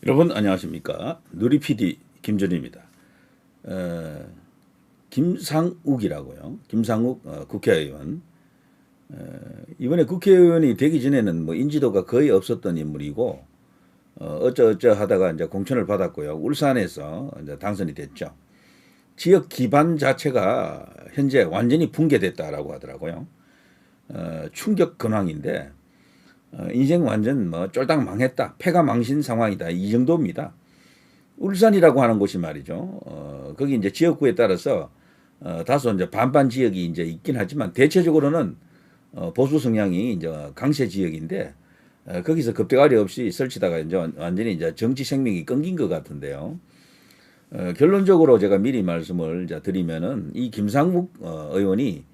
여러분 안녕하십니까. 누리PD 김준입니다. 김상욱이라고요. 김상욱 국회의원. 이번에 국회의원이 되기 전에는 뭐 인지도가 거의 없었던 인물이고 어쩌어쩌 하다가 이제 공천을 받았고요. 울산에서 이제 당선이 됐죠. 지역 기반 자체가 현재 완전히 붕괴됐다라고 하더라고요. 충격 근황인데 인생 완전 뭐 쫄딱 망했다. 패가 망신 상황이다. 이 정도입니다. 울산이라고 하는 곳이 말이죠. 거기 이제 지역구에 따라서 다소 이제 반반 지역이 이제 있긴 하지만 대체적으로는 보수 성향이 이제 강세 지역인데 거기서 급대가리 없이 설치다가 이제 완전히 이제 정치 생명이 끊긴 것 같은데요. 결론적으로 제가 미리 말씀을 이제 드리면은 이 김상욱 의원이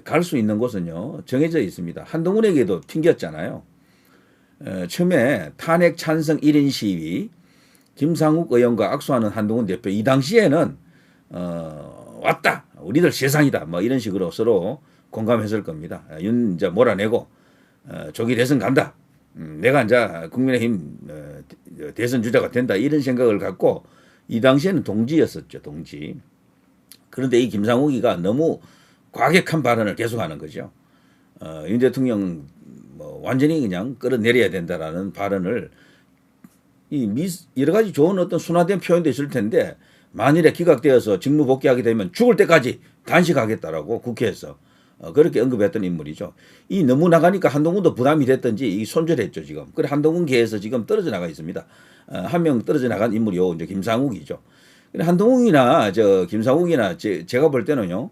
갈 수 있는 곳은요 정해져 있습니다. 한동훈에게도 튕겼잖아요. 처음에 탄핵 찬성 1인 시위 김상욱 의원과 악수하는 한동훈 대표 이 당시에는 왔다 우리들 세상이다 뭐 이런 식으로 서로 공감했을 겁니다. 윤 이제 몰아내고 조기 대선 간다. 내가 이제 국민의힘 대선 주자가 된다 이런 생각을 갖고 이 당시에는 동지였었죠. 동지. 그런데 이 김상욱이가 너무 과격한 발언을 계속하는 거죠. 윤 대통령 뭐 완전히 그냥 끌어내려야 된다라는 발언을 여러 가지 좋은 어떤 순화된 표현도 있을 텐데 만일에 기각되어서 직무 복귀하게 되면 죽을 때까지 단식하겠다라고 국회에서 그렇게 언급했던 인물이죠. 이 너무 나가니까 한동훈도 부담이 됐던지 이 손절했죠 지금. 그래 한동훈계에서 지금 떨어져 나가 있습니다. 한 명 떨어져 나간 인물이 이제 김상욱이죠. 그래 한동훈이나 김상욱이나 제가 볼 때는요.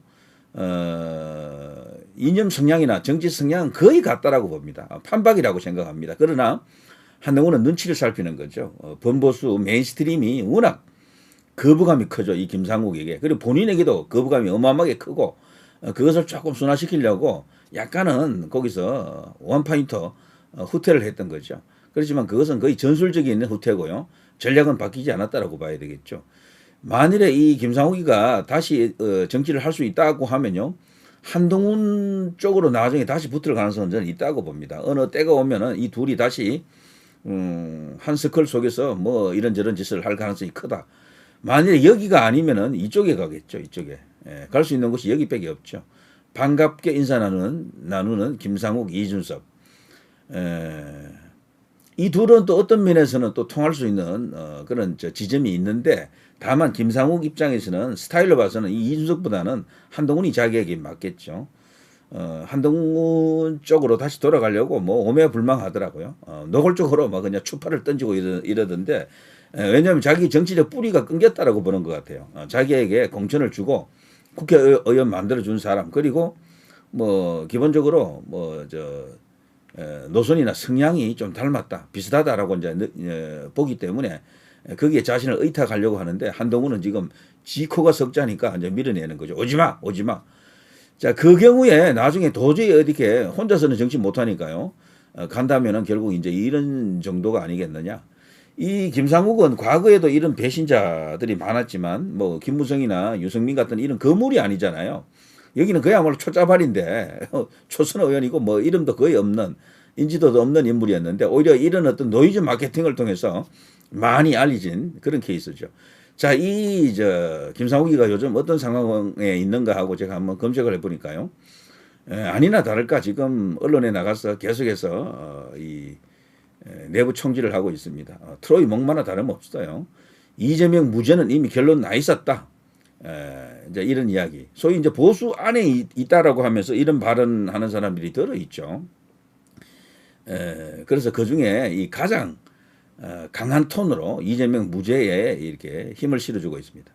이념 성향이나 정치 성향은 거의 같다라고 봅니다. 판박이라고 생각합니다. 그러나 한동훈은 눈치를 살피는 거죠. 범보수 메인스트림이 워낙 거부감이 크죠. 이 김상욱에게. 그리고 본인에게도 거부감이 어마어마하게 크고 그것을 조금 순화시키려고 약간은 거기서 원파인터 후퇴를 했던 거죠. 그렇지만 그것은 거의 전술적인 후퇴고요. 전략은 바뀌지 않았다라고 봐야 되겠죠. 만일에 이 김상욱이가 다시 정치를 할 수 있다고 하면요. 한동훈 쪽으로 나중에 다시 붙을 가능성은 저는 있다고 봅니다. 어느 때가 오면은 이 둘이 다시 한 서클 속에서 뭐 이런저런 짓을 할 가능성이 크다. 만일에 여기가 아니면은 이쪽에 가겠죠. 이쪽에. 갈 수 있는 곳이 여기밖에 없죠. 반갑게 인사 나누는 김상욱, 이준석. 이 둘은 또 어떤 면에서는 또 통할 수 있는 그런 지점이 있는데 다만 김상욱 입장에서는 스타일로 봐서는 이 이준석보다는 한동훈이 자기에게 맞겠죠. 한동훈 쪽으로 다시 돌아가려고 뭐 오매불망하더라고요. 노골적으로 막 그냥 추파를 던지고 이러던데 왜냐하면 자기 정치적 뿌리가 끊겼다라고 보는 것 같아요. 자기에게 공천을 주고 국회의원 만들어준 사람 그리고 뭐 기본적으로 노선이나 성향이 좀 닮았다, 비슷하다라고 이제 보기 때문에 거기에 자신을 의탁하려고 하는데 한동훈은 지금 지코가 석자니까 이제 밀어내는 거죠. 오지 마, 오지 마. 자, 그 경우에 나중에 도저히 어떻게 혼자서는 정치 못하니까요. 간다면은 결국 이제 이런 정도가 아니겠느냐. 이 김상욱은 과거에도 이런 배신자들이 많았지만 뭐 김무성이나 유승민 같은 이런 거물이 아니잖아요. 여기는 그야말로 초짜발인데 초선 의원이고 뭐 이름도 거의 없는 인지도도 없는 인물이었는데 오히려 이런 어떤 노이즈 마케팅을 통해서 많이 알려진 그런 케이스죠. 자, 김상욱이가 요즘 어떤 상황에 있는가 하고 제가 한번 검색을 해보니까요. 아니나 다를까 지금 언론에 나가서 계속해서 이 내부 총질을 하고 있습니다. 트로이 목마나 다름없어요. 이재명 무죄는 이미 결론 나 있었다. 이제 이런 이야기. 소위 이제 보수 안에 있다라고 하면서 이런 발언하는 사람들이 들어 있죠. 그래서 그 중에 이 가장 강한 톤으로 이재명 무죄에 이렇게 힘을 실어주고 있습니다.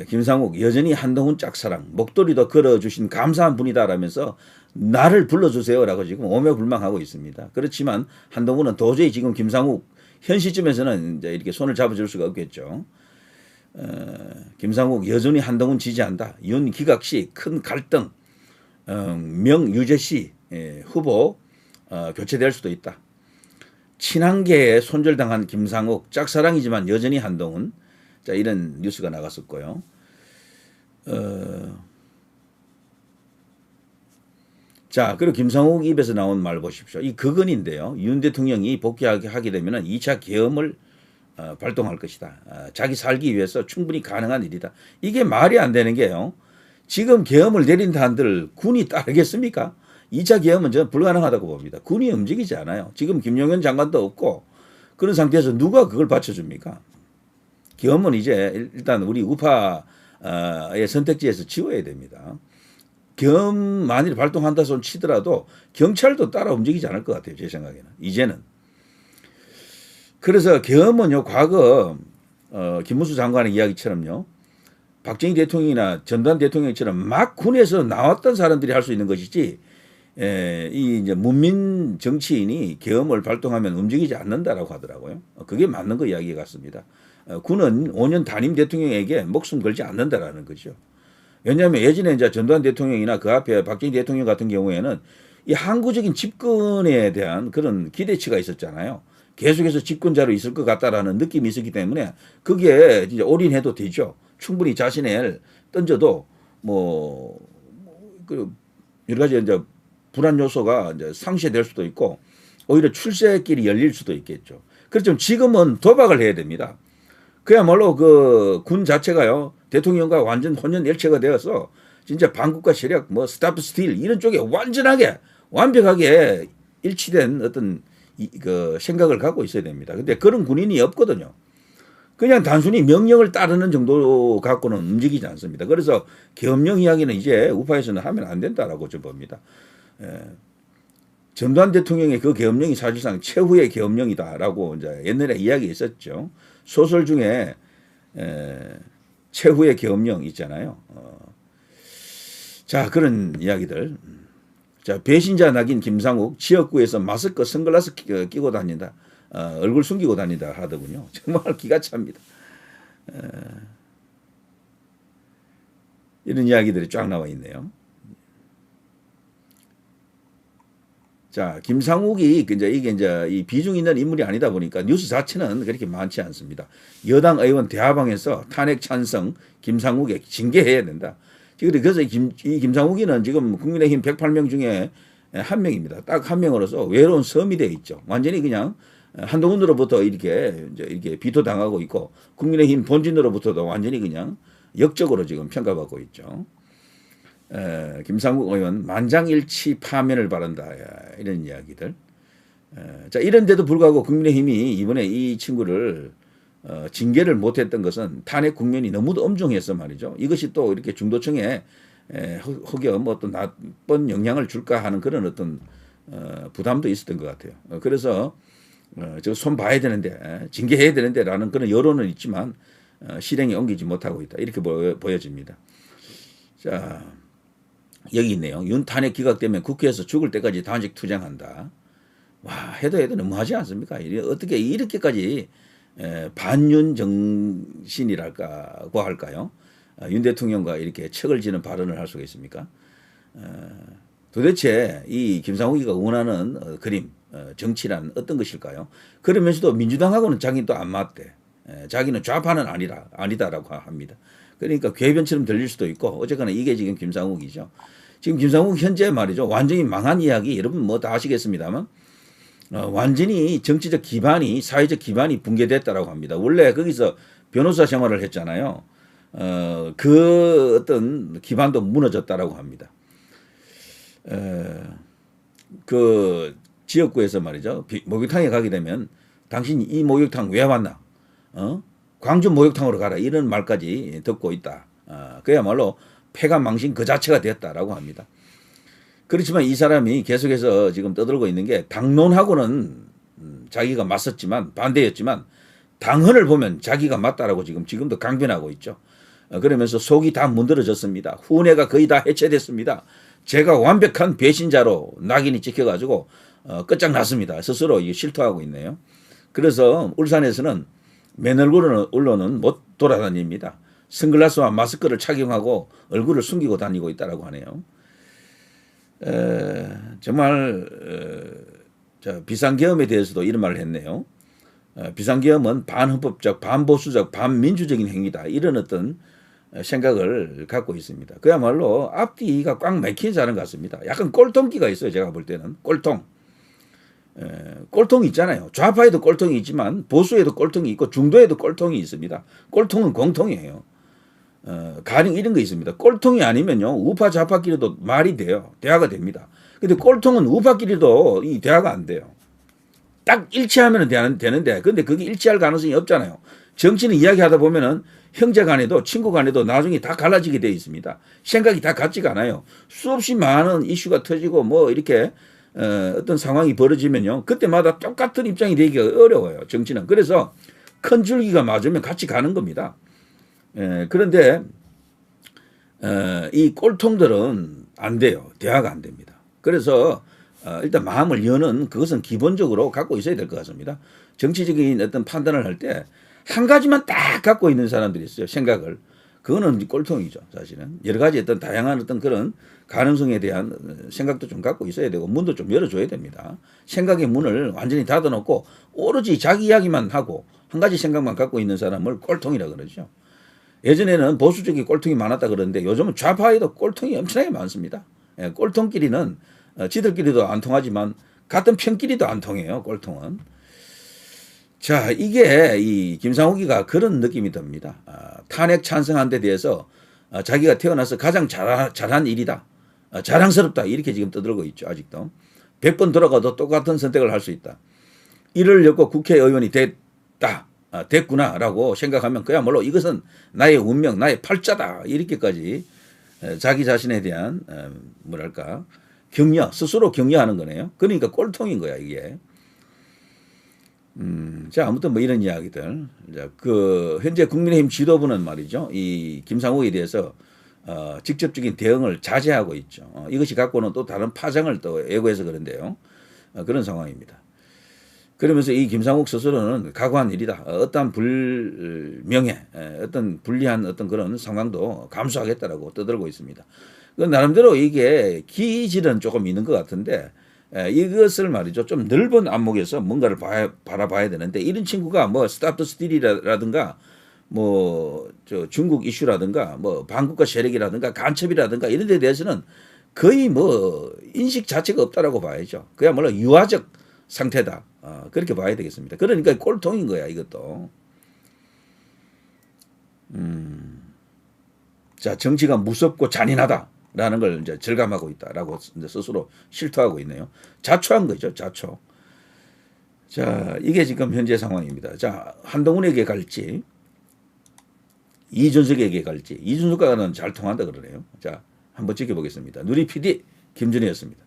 김상욱 여전히 한동훈 짝사랑 목도리도 걸어주신 감사한 분이다라면서 나를 불러주세요라고 지금 오매불망하고 있습니다. 그렇지만 한동훈은 도저히 지금 김상욱 현 시점에서는 이제 이렇게 손을 잡아줄 수가 없겠죠. 김상욱 여전히 한동훈 지지한다. 윤 기각 시 큰 갈등, 명유재 씨 후보 교체될 수도 있다. 친한계에 손절당한 김상욱 짝사랑이지만 여전히 한동훈. 자, 이런 뉴스가 나갔었고요. 자, 그리고 김상욱 입에서 나온 말 보십시오. 이 그건인데요. 윤 대통령이 복귀하게 되면 2차 계엄을 발동할 것이다. 자기 살기 위해서 충분히 가능한 일이다. 이게 말이 안 되는 게요. 지금 계엄을 내린다 한들 군이 따르겠습니까? 2차 계엄은 저는 불가능하다고 봅니다. 군이 움직이지 않아요. 지금 김용현 장관도 없고 그런 상태에서 누가 그걸 받쳐줍니까? 계엄은 이제 일단 우리 우파의 선택지에서 지워야 됩니다. 계엄 만일 발동한다 손 치더라도 경찰도 따라 움직이지 않을 것 같아요. 제 생각에는. 이제는. 그래서 계엄은요. 과거 김문수 장관의 이야기처럼요. 박정희 대통령이나 전두환 대통령처럼 막 군에서 나왔던 사람들이 할 수 있는 것이지 이 이제 문민 정치인이 계엄을 발동하면 움직이지 않는다라고 하더라고요. 그게 맞는 거 이야기 같습니다. 군은 5년 단임 대통령에게 목숨 걸지 않는다라는 거죠. 왜냐하면 예전에 이제 전두환 대통령이나 그 앞에 박정희 대통령 같은 경우에는 이 항구적인 집권에 대한 그런 기대치가 있었잖아요. 계속해서 집권자로 있을 것 같다라는 느낌이 있었기 때문에 그게 이제 올인해도 되죠. 충분히 자신을 던져도 그 여러 가지 이제 불안 요소가 이제 상쇄될 수도 있고 오히려 출세길이 열릴 수도 있겠죠. 그렇지만 지금은 도박을 해야 됩니다. 그야말로 그 군 자체가요 대통령과 완전 혼연일체가 되어서 진짜 반국가 세력 스탑 스틸 이런 쪽에 완벽하게 일치된 어떤 그 생각을 갖고 있어야 됩니다. 근데 그런 군인이 없거든요. 그냥 단순히 명령을 따르는 정도 갖고는 움직이지 않습니다. 그래서 계엄령 이야기는 이제 우파에서는 하면 안 된다라고 좀 봅니다. 전두환 대통령의 그 계엄령이 사실상 최후의 계엄령이다라고 이제 옛날에 이야기 있었죠. 소설 중에 최후의 계엄령 있잖아요. 자, 그런 이야기들. 자, 배신자 낙인 김상욱 지역구에서 마스크 선글라스 끼고 다닌다. 얼굴 숨기고 다닌다 하더군요. 정말 기가 찹니다. 이런 이야기들이 쫙 나와 있네요. 자, 김상욱이 이게 이제 이 비중 있는 인물이 아니다 보니까 뉴스 자체는 그렇게 많지 않습니다. 여당 의원 대화방에서 탄핵 찬성 김상욱에 징계해야 된다. 그래서 이 김상욱이는 지금 국민의힘 108명 중에 한 명입니다. 딱 한 명으로서 외로운 섬이 되어 있죠. 완전히 그냥 한동훈으로부터 이렇게 비토당하고 있고 국민의힘 본진으로부터도 완전히 그냥 역적으로 지금 평가받고 있죠. 김상국 의원 만장일치 파면을 바란다 이런 이야기들. 자, 이런데도 불구하고 국민의힘이 이번에 이 친구를 징계를 못했던 것은 탄핵 국면이 너무도 엄중해서 말이죠. 이것이 또 이렇게 중도층에 혹여 어떤 나쁜 영향을 줄까 하는 그런 어떤 부담도 있었던 것 같아요. 그래서 저 손 봐야 되는데 징계해야 되는데라는 그런 여론은 있지만 실행에 옮기지 못하고 있다 이렇게 보여집니다. 자, 여기 있네요. 윤 탄핵 기각되면 국회에서 죽을 때까지 단식 투쟁한다. 와, 해도 너무하지 않습니까? 어떻게 이렇게까지 반윤 정신이랄까고 할까요? 윤 대통령과 이렇게 척을 지는 발언을 할 수가 있습니까? 도대체 이 김상욱이가 원하는 그림, 정치란 어떤 것일까요? 그러면서도 민주당하고는 자기는 또 안 맞대. 자기는 좌파는 아니다라고 합니다. 그러니까 궤변처럼 들릴 수도 있고 어쨌거나 이게 지금 김상욱이죠. 지금 김상욱 현재 말이죠. 완전히 망한 이야기 여러분 다 아시겠습니다만 완전히 정치적 기반이 사회적 기반이 붕괴됐다라고 합니다. 원래 거기서 변호사 생활을 했잖아요. 그 어떤 기반도 무너졌다라고 합니다. 그 지역구에서 말이죠. 목욕탕에 가게 되면 당신이 이 목욕탕 왜 왔나? 광주 목욕탕으로 가라 이런 말까지 듣고 있다. 그야말로 폐가망신 그 자체가 됐다라고 합니다. 그렇지만 이 사람이 계속해서 지금 떠들고 있는 게 당론하고는 자기가 맞섰지만 반대였지만 당헌을 보면 자기가 맞다라고 지금도 강변하고 있죠. 그러면서 속이 다 문드러졌습니다. 후뇌가 거의 다 해체됐습니다. 제가 완벽한 배신자로 낙인이 찍혀가지고 끝장났습니다. 스스로 실토하고 있네요. 그래서 울산에서는 맨 얼굴로는 못 돌아다닙니다. 선글라스와 마스크를 착용하고 얼굴을 숨기고 다니고 있다라고 하네요. 정말 비상계엄에 대해서도 이런 말을 했네요. 비상계엄은 반헌법적, 반보수적, 반민주적인 행위다. 이런 어떤 생각을 갖고 있습니다. 그야말로 앞뒤가 꽉 막힌 사람 같습니다. 약간 꼴통기가 있어요. 제가 볼 때는 꼴통. 꼴통이 있잖아요. 좌파에도 꼴통이 있지만 보수에도 꼴통이 있고 중도에도 꼴통이 있습니다. 꼴통은 공통이에요. 가령 이런 거 있습니다. 꼴통이 아니면요 우파 좌파끼리도 말이 돼요. 대화가 됩니다. 근데 꼴통은 우파끼리도 이 대화가 안 돼요. 딱 일치하면 되는데 근데 그게 일치할 가능성이 없잖아요. 정치는 이야기하다 보면은 형제 간에도 친구 간에도 나중에 다 갈라지게 되어 있습니다. 생각이 다 같지가 않아요. 수없이 많은 이슈가 터지고 뭐 이렇게 어떤 상황이 벌어지면요 그때마다 똑같은 입장이 되기가 어려워요. 정치는. 그래서 큰 줄기가 맞으면 같이 가는 겁니다. 그런데 이 꼴통들은 안 돼요. 대화가 안 됩니다. 그래서 일단 마음을 여는 그것은 기본적으로 갖고 있어야 될 것 같습니다. 정치적인 어떤 판단을 할 때 한 가지만 딱 갖고 있는 사람들이 있어요. 생각을. 그거는 꼴통이죠. 사실은. 여러 가지 어떤 다양한 어떤 그런 가능성에 대한 생각도 좀 갖고 있어야 되고 문도 좀 열어줘야 됩니다. 생각의 문을 완전히 닫아놓고 오로지 자기 이야기만 하고 한 가지 생각만 갖고 있는 사람을 꼴통이라 그러죠. 예전에는 보수 쪽이 꼴통이 많았다 그러는데 요즘은 좌파에도 꼴통이 엄청나게 많습니다. 꼴통끼리는 지들끼리도 안 통하지만 같은 편끼리도 안 통해요. 꼴통은. 자, 이게 이 김상욱이가 그런 느낌이 듭니다. 탄핵 찬성한 데 대해서 자기가 태어나서 가장 잘한 일이다. 자랑스럽다. 이렇게 지금 떠들고 있죠. 아직도. 100번 돌아가도 똑같은 선택을 할 수 있다. 이를 엮고 국회의원이 됐구나라고 생각하면 그야말로 이것은 나의 운명, 나의 팔자다. 이렇게까지 자기 자신에 대한 뭐랄까 격려, 스스로 격려하는 거네요. 그러니까 꼴통인 거야 이게. 자, 아무튼 뭐 이런 이야기들. 자, 현재 국민의힘 지도부는 말이죠. 이 김상욱에 대해서 직접적인 대응을 자제하고 있죠. 이것이 갖고는 또 다른 파장을 또 예고해서 그런데요. 그런 상황입니다. 그러면서 이 김상욱 스스로는 각오한 일이다. 어떠한 불명예, 어떤 불리한 어떤 그런 상황도 감수하겠다라고 떠들고 있습니다. 그 나름대로 이게 기질은 조금 있는 것 같은데 이것을 말이죠. 좀 넓은 안목에서 뭔가를 바라봐야 되는데 이런 친구가 뭐 스탑 더 스틸이라든가 뭐 중국 이슈라든가 뭐 반국가 세력이라든가 간첩이라든가 이런 데 대해서는 거의 뭐 인식 자체가 없다라고 봐야죠. 그야말로 유화적 상태다. 그렇게 봐야 되겠습니다. 그러니까 꼴통인 거야 이것도. 자, 정치가 무섭고 잔인하다. 라는 걸 이제 절감하고 있다라고 이제 스스로 실토하고 있네요. 자초한 거죠, 자초. 자, 이게 지금 현재 상황입니다. 자, 한동훈에게 갈지, 이준석에게 갈지, 이준석과는 잘 통한다 그러네요. 자, 한번 지켜보겠습니다. 누리 PD 김준희였습니다.